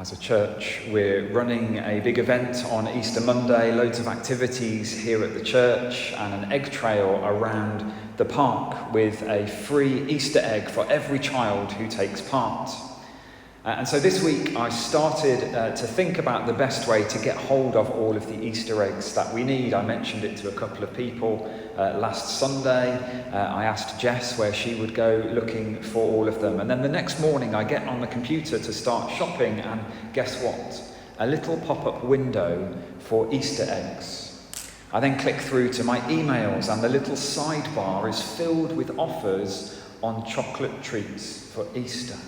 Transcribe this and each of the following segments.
As a church, we're running a big event on Easter Monday, loads of activities here at the church and an egg trail around the park with a free Easter egg for every child who takes part. And so this week I started to think about the best way to get hold of all of the Easter eggs that we need. I mentioned it to a couple of people last Sunday. I asked Jess where she would go looking for all of them. And then the next morning I get on the computer to start shopping, and guess what? A little pop-up window for Easter eggs. I then click through to my emails and the little sidebar is filled with offers on chocolate treats for Easter.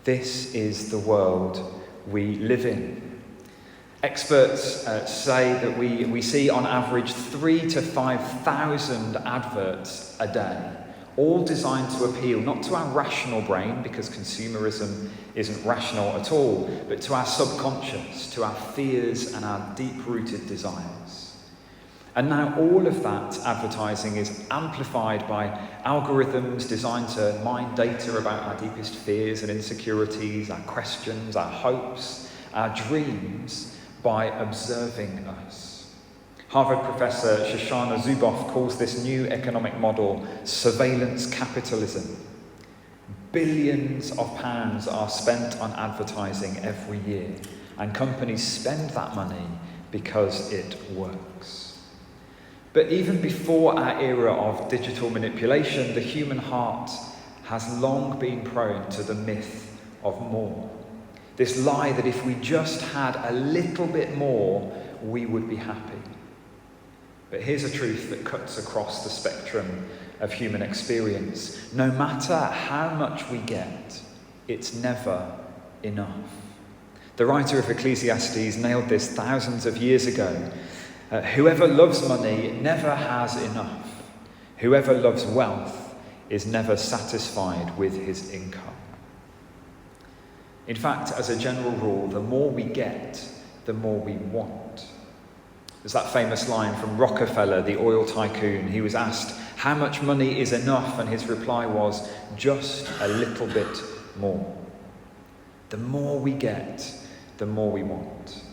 This is the world we live in. Experts say that we see on average 3,000 to 5,000 adverts a day, all designed to appeal not to our rational brain, because consumerism isn't rational at all, but to our subconscious, to our fears and our deep-rooted desires. And now all of that advertising is amplified by algorithms designed to mine data about our deepest fears and insecurities, our questions, our hopes, our dreams, by observing us. Harvard professor Shoshana Zuboff calls this new economic model surveillance capitalism. Billions of pounds are spent on advertising every year, and companies spend that money because it works. But even before our era of digital manipulation, the human heart has long been prone to the myth of more. This lie that if we just had a little bit more, we would be happy. But here's a truth that cuts across the spectrum of human experience. No matter how much we get, it's never enough. The writer of Ecclesiastes nailed this thousands of years ago. Whoever loves money never has enough. Whoever loves wealth is never satisfied with his income. In fact, as a general rule, the more we get, the more we want. There's that famous line from Rockefeller, the oil tycoon. He was asked, how much money is enough? And his reply was, just a little bit more. The more we get, the more we want.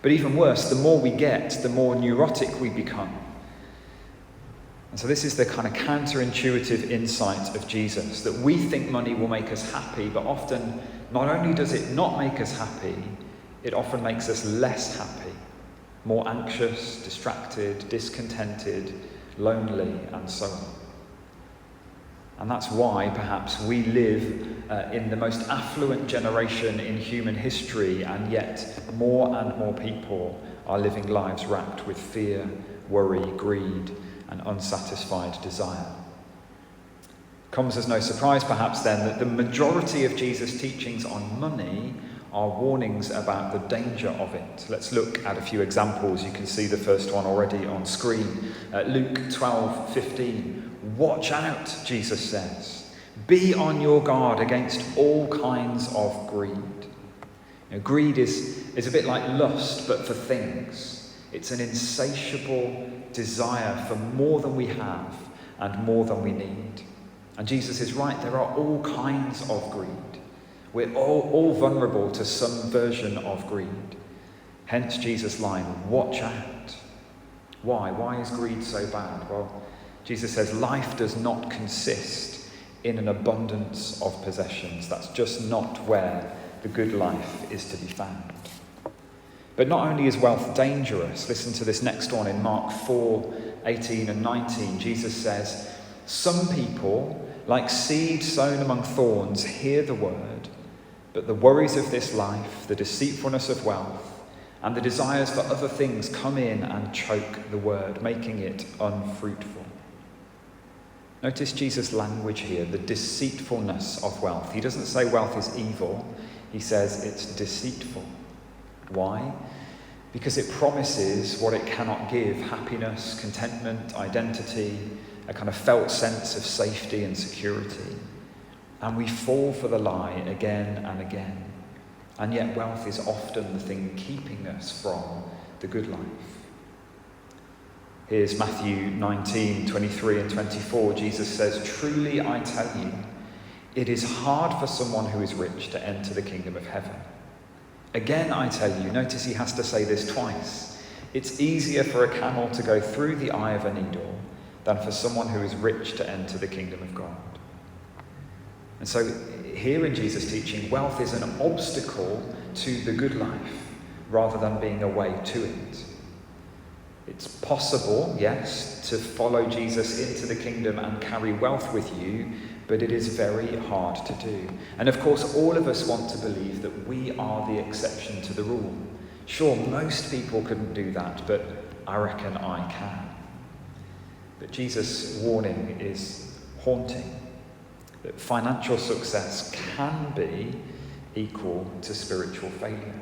But even worse, the more we get, the more neurotic we become. And so this is the kind of counterintuitive insight of Jesus, that we think money will make us happy, but often not only does it not make us happy, it often makes us less happy, more anxious, distracted, discontented, lonely, and so on. And that's why perhaps we live in the most affluent generation in human history, and yet more and more people are living lives wrapped with fear, worry, greed, and unsatisfied desire. Comes as no surprise perhaps then that the majority of Jesus' teachings on money are warnings about the danger of it. Let's look at a few examples. You can see the first one already on screen. Luke 12:15. Watch out, Jesus says. Be on your guard against all kinds of greed. Greed is a bit like lust, but for things. It's an insatiable desire for more than we have and more than we need. And Jesus is right, there are all kinds of greed. We're all vulnerable to some version of greed. Hence Jesus' line, watch out. Why? Why is greed so bad? Well, Jesus says life does not consist in an abundance of possessions. That's just not where the good life is to be found. But not only is wealth dangerous, listen to this next one in Mark 4:18 and 19. Jesus says, some people, like seed sown among thorns, hear the word, but the worries of this life, the deceitfulness of wealth, and the desires for other things come in and choke the word, making it unfruitful. Notice Jesus' language here, the deceitfulness of wealth. He doesn't say wealth is evil, he says it's deceitful. Why? Because it promises what it cannot give: happiness, contentment, identity, a kind of felt sense of safety and security. And we fall for the lie again and again. And yet wealth is often the thing keeping us from the good life. Here's Matthew 19:23 and 24. Jesus says, truly I tell you, it is hard for someone who is rich to enter the kingdom of heaven. Again, I tell you, notice he has to say this twice. It's easier for a camel to go through the eye of a needle than for someone who is rich to enter the kingdom of God. And so here in Jesus' teaching, wealth is an obstacle to the good life rather than being a way to it. It's possible, yes, to follow Jesus into the kingdom and carry wealth with you, but it is very hard to do. And of course, all of us want to believe that we are the exception to the rule. Sure, most people couldn't do that, but I reckon I can. But Jesus' warning is haunting, that financial success can be equal to spiritual failure.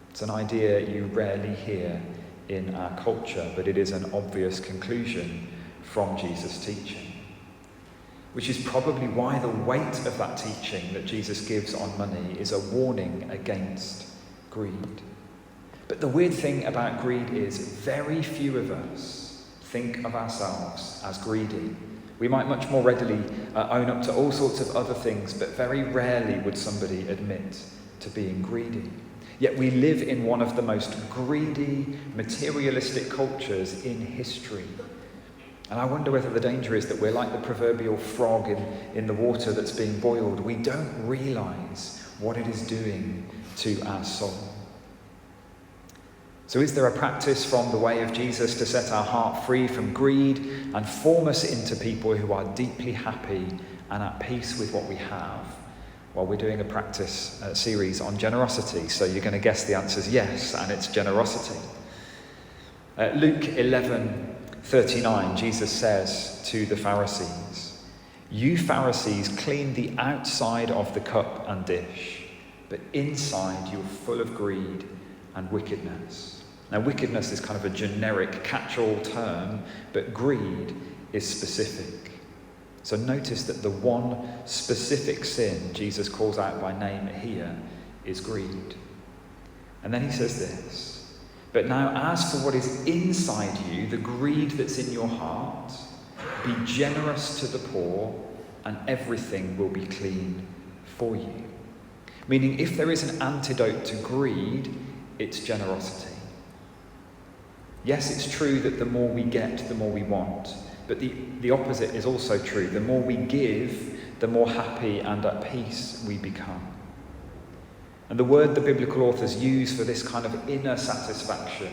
It's an idea you rarely hear in our culture, but it is an obvious conclusion from Jesus' teaching. Which is probably why the weight of that teaching that Jesus gives on money is a warning against greed. But the weird thing about greed is very few of us think of ourselves as greedy. We might much more readily own up to all sorts of other things, but very rarely would somebody admit to being greedy. Yet we live in one of the most greedy, materialistic cultures in history. And I wonder whether the danger is that we're like the proverbial frog in the water that's being boiled. We don't realise what it is doing to our soul. So is there a practice from the way of Jesus to set our heart free from greed and form us into people who are deeply happy and at peace with what we have? Well, we're doing a practice series on generosity, so you're going to guess the answer is yes, and it's generosity. Luke 11:39, Jesus says to the Pharisees, "You Pharisees clean the outside of the cup and dish, but inside you're full of greed and wickedness." Now, wickedness is kind of a generic catch-all term, but greed is specific. So notice that the one specific sin Jesus calls out by name here is greed. And then he says this, "But now as for what is inside you, the greed that's in your heart, be generous to the poor and everything will be clean for you." Meaning, if there is an antidote to greed, it's generosity. Yes, it's true that the more we get, the more we want. But the opposite is also true. The more we give, the more happy and at peace we become. And the word the biblical authors use for this kind of inner satisfaction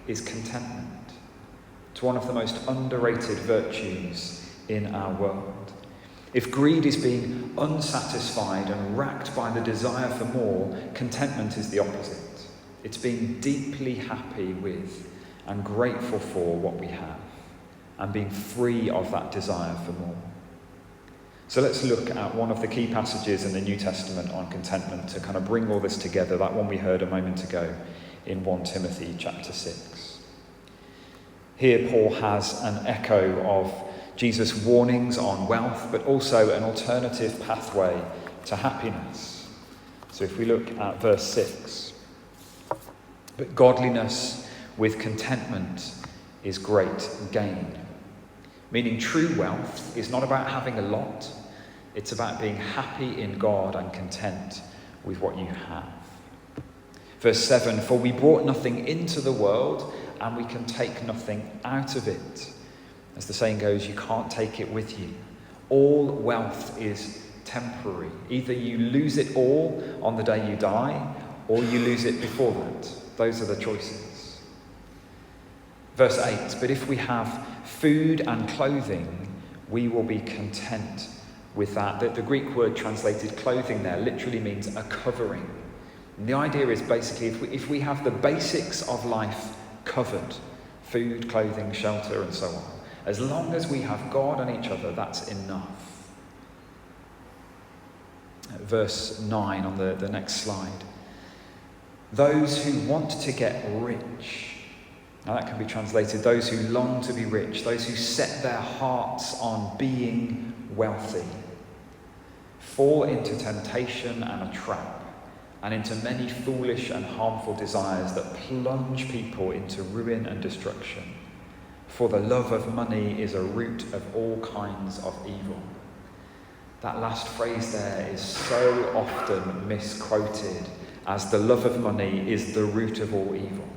is contentment. It's one of the most underrated virtues in our world. If greed is being unsatisfied and racked by the desire for more, contentment is the opposite. It's being deeply happy with and grateful for what we have, and being free of that desire for more. So let's look at one of the key passages in the New Testament on contentment to kind of bring all this together, that one we heard a moment ago in 1 Timothy chapter 6. Here Paul has an echo of Jesus' warnings on wealth, but also an alternative pathway to happiness. So if we look at verse 6, "But godliness with contentment is great gain." Meaning true wealth is not about having a lot, it's about being happy in God and content with what you have. Verse 7, "For we brought nothing into the world and we can take nothing out of it." As the saying goes, you can't take it with you. All wealth is temporary. Either you lose it all on the day you die, or you lose it before that. Those are the choices. Verse 8, "But if we have food and clothing, we will be content with that." The Greek word translated clothing there literally means a covering. And the idea is basically if we have the basics of life covered, food, clothing, shelter, and so on, as long as we have God and each other, that's enough. Verse 9 on the next slide. "Those who want to get rich," now that can be translated, those who long to be rich, those who set their hearts on being wealthy, fall into temptation and a trap, and into many foolish and harmful desires that plunge people into ruin and destruction. For the love of money is a root of all kinds of evil. That last phrase there is so often misquoted as the love of money is the root of all evil.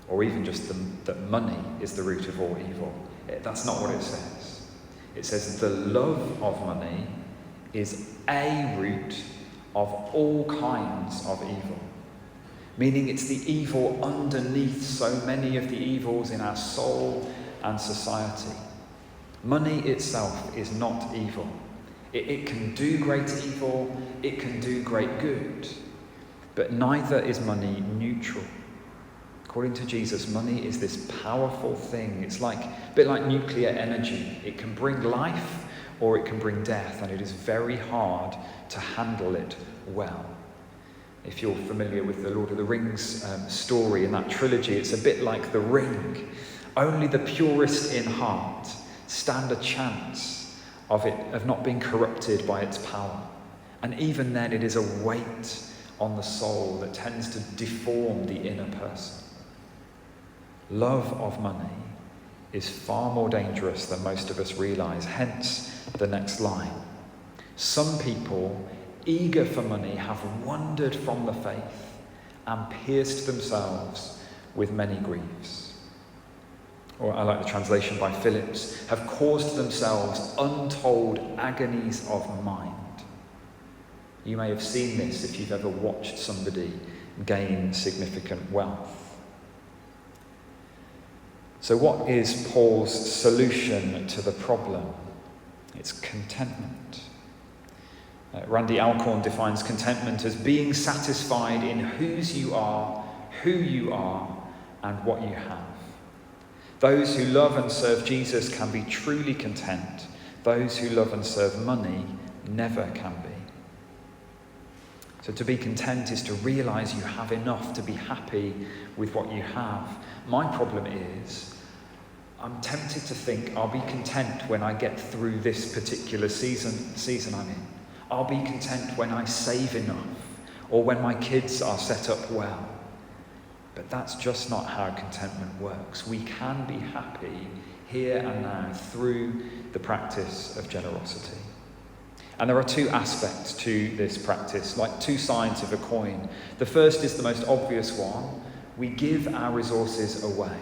Or even just that money is the root of all evil. That's not what it says. It says the love of money is a root of all kinds of evil. Meaning it's the evil underneath so many of the evils in our soul and society. Money itself is not evil. It can do great evil, it can do great good, but neither is money neutral. According to Jesus, money is this powerful thing. It's a bit like nuclear energy. It can bring life or it can bring death, and it is very hard to handle it well. If you're familiar with the Lord of the Rings story in that trilogy, it's a bit like the ring. Only the purest in heart stand a chance of not being corrupted by its power. And even then, it is a weight on the soul that tends to deform the inner person. Love of money is far more dangerous than most of us realize, hence the next line. Some people, eager for money, have wandered from the faith and pierced themselves with many griefs. Or I like the translation by Phillips, have caused themselves untold agonies of mind. You may have seen this if you've ever watched somebody gain significant wealth. So what is Paul's solution to the problem? It's contentment. Randy Alcorn defines contentment as being satisfied in whose you are, who you are, and what you have. Those who love and serve Jesus can be truly content. Those who love and serve money never can be. So to be content is to realize you have enough to be happy with what you have. My problem is, I'm tempted to think I'll be content when I get through this particular season I'm in. I'll be content when I save enough, or when my kids are set up well. But that's just not how contentment works. We can be happy here and now through the practice of generosity. And there are two aspects to this practice, like two sides of a coin. The first is the most obvious one. We give our resources away,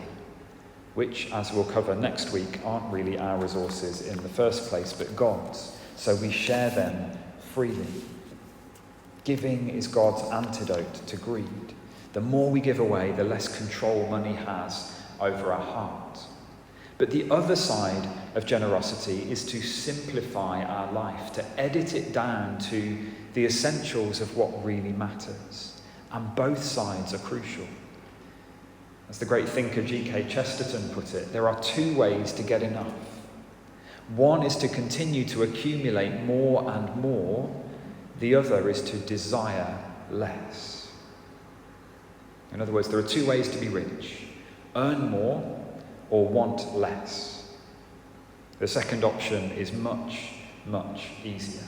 which, as we'll cover next week, aren't really our resources in the first place, but God's. So we share them freely. Giving is God's antidote to greed. The more we give away, the less control money has over our heart. But the other side of generosity is to simplify our life, to edit it down to the essentials of what really matters. And both sides are crucial. As the great thinker G.K. Chesterton put it, there are two ways to get enough. One is to continue to accumulate more and more. The other is to desire less. In other words, there are two ways to be rich: earn more or want less. The second option is much, much easier.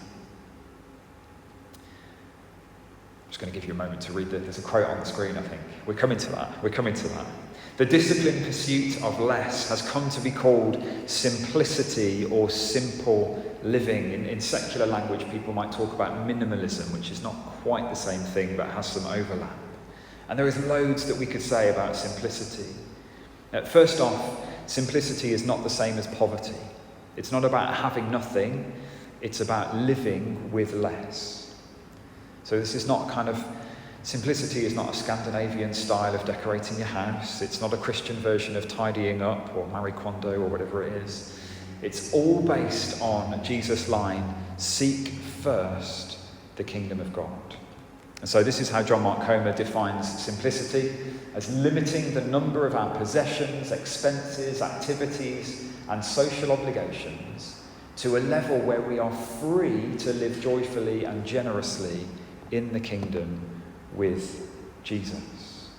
I'm just going to give you a moment to read there's a quote on the screen, I think. We're coming to that. The disciplined pursuit of less has come to be called simplicity or simple living. In secular language, people might talk about minimalism, which is not quite the same thing but has some overlap. And there is loads that we could say about simplicity. First off, simplicity is not the same as poverty. It's not about having nothing, it's about living with less. So this is not simplicity is not a Scandinavian style of decorating your house. It's not a Christian version of tidying up or Marie Kondo or whatever it is. It's all based on Jesus' line, seek first the kingdom of God. And so this is how John Mark Comer defines simplicity: as limiting the number of our possessions, expenses, activities, and social obligations to a level where we are free to live joyfully and generously in the kingdom with Jesus.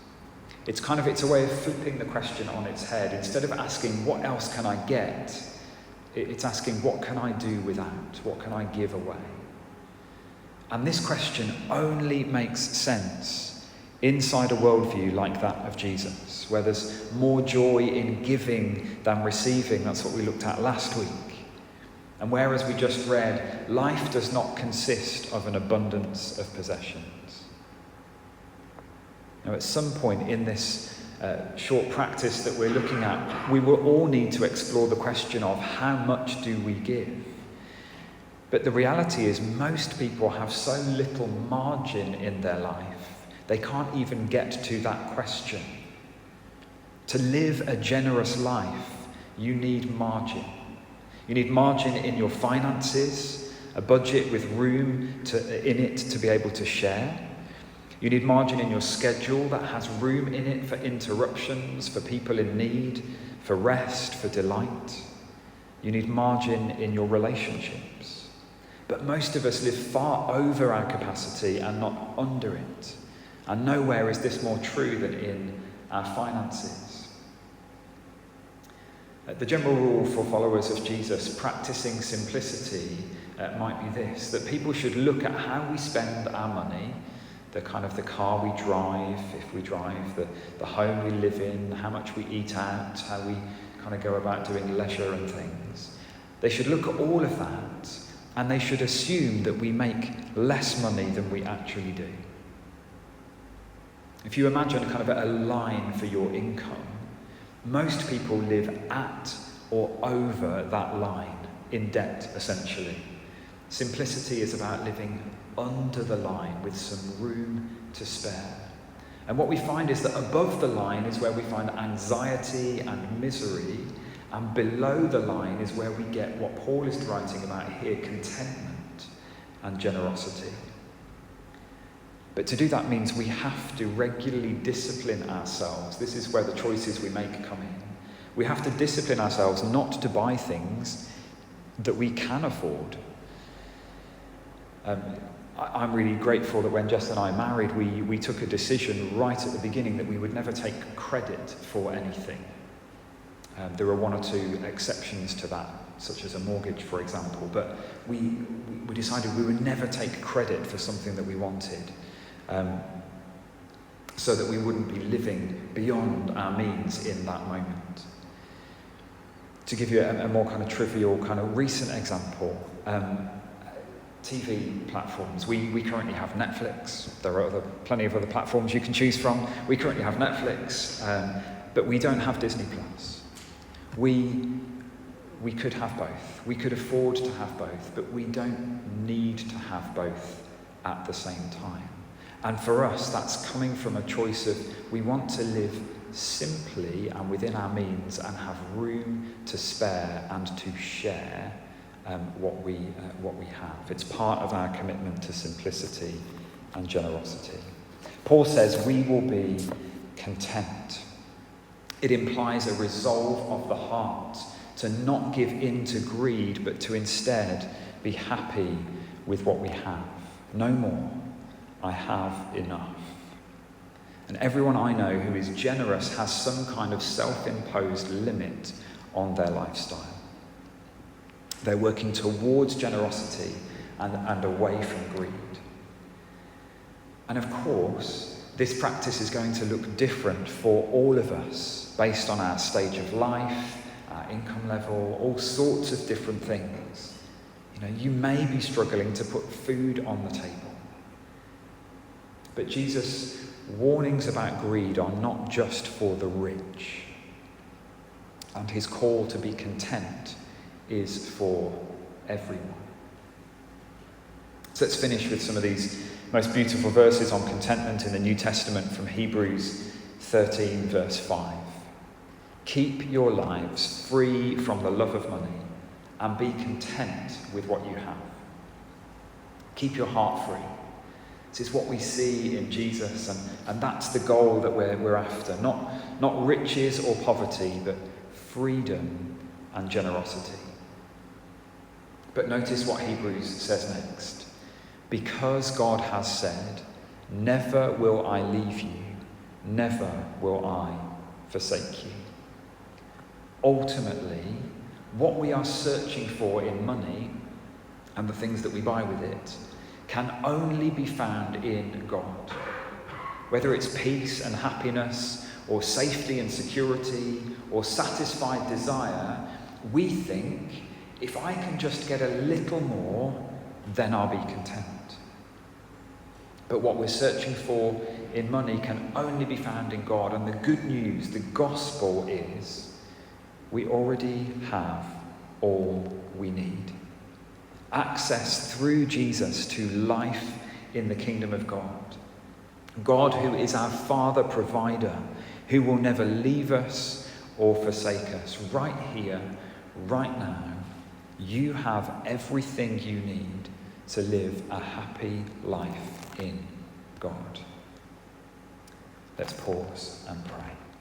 It's a way of flipping the question on its head. Instead of asking, what else can I get? It's asking, what can I do without? What can I give away? And this question only makes sense inside a worldview like that of Jesus, where there's more joy in giving than receiving. That's what we looked at last week. And whereas we just read, life does not consist of an abundance of possessions. Now, at some point in this short practice that we're looking at, we will all need to explore the question of how much do we give? But the reality is most people have so little margin in their life, they can't even get to that question. To live a generous life, you need margin. You need margin in your finances, a budget with room in it to be able to share. You need margin in your schedule that has room in it for interruptions, for people in need, for rest, for delight. You need margin in your relationships. But most of us live far over our capacity and not under it. And nowhere is this more true than in our finances. The general rule for followers of Jesus practicing simplicity might be this, that people should look at how we spend our money, the car we drive, if we drive, the home we live in, how much we eat out, how we kind of go about doing leisure and things. They should look at all of that, and they should assume that we make less money than we actually do. If you imagine kind of a line for your income, most people live at or over that line, in debt essentially. Simplicity is about living under the line with some room to spare. And what we find is that above the line is where we find anxiety and misery, and below the line is where we get what Paul is writing about here, contentment and generosity. But to do that means we have to regularly discipline ourselves. This is where the choices we make come in. We have to discipline ourselves not to buy things that we can afford. I'm really grateful that when Jess and I married, we took a decision right at the beginning that we would never take credit for anything. There are one or two exceptions to that, such as a mortgage, for example, but we decided we would never take credit for something that we wanted. So that we wouldn't be living beyond our means in that moment. To give you a more kind of trivial, kind of recent example, TV platforms. We currently have Netflix. There are plenty of other platforms you can choose from. We currently have Netflix, but we don't have Disney Plus. We could have both. We could afford to have both, but we don't need to have both at the same time. And for us, that's coming from a choice of we want to live simply and within our means and have room to spare and to share what we have. It's part of our commitment to simplicity and generosity. Paul says we will be content. It implies a resolve of the heart to not give in to greed, but to instead be happy with what we have. No more. I have enough. And everyone I know who is generous has some kind of self-imposed limit on their lifestyle. They're working towards generosity and away from greed. And of course, this practice is going to look different for all of us based on our stage of life, our income level, all sorts of different things. You may be struggling to put food on the table. But Jesus' warnings about greed are not just for the rich. And his call to be content is for everyone. So let's finish with some of these most beautiful verses on contentment in the New Testament from Hebrews 13, verse 5. Keep your lives free from the love of money and be content with what you have. Keep your heart free. This is what we see in Jesus, and that's the goal that we're after. Not riches or poverty, but freedom and generosity. But notice what Hebrews says next. Because God has said, never will I leave you, never will I forsake you. Ultimately, what we are searching for in money and the things that we buy with it can only be found in God. Whether it's peace and happiness, or safety and security, or satisfied desire, we think, if I can just get a little more, then I'll be content. But what we're searching for in money can only be found in God. And the good news, the gospel is we already have all we need. Access through Jesus to life in the kingdom of God. God, who is our Father provider, who will never leave us or forsake us. Right here, right now, you have everything you need to live a happy life in God. Let's pause and pray.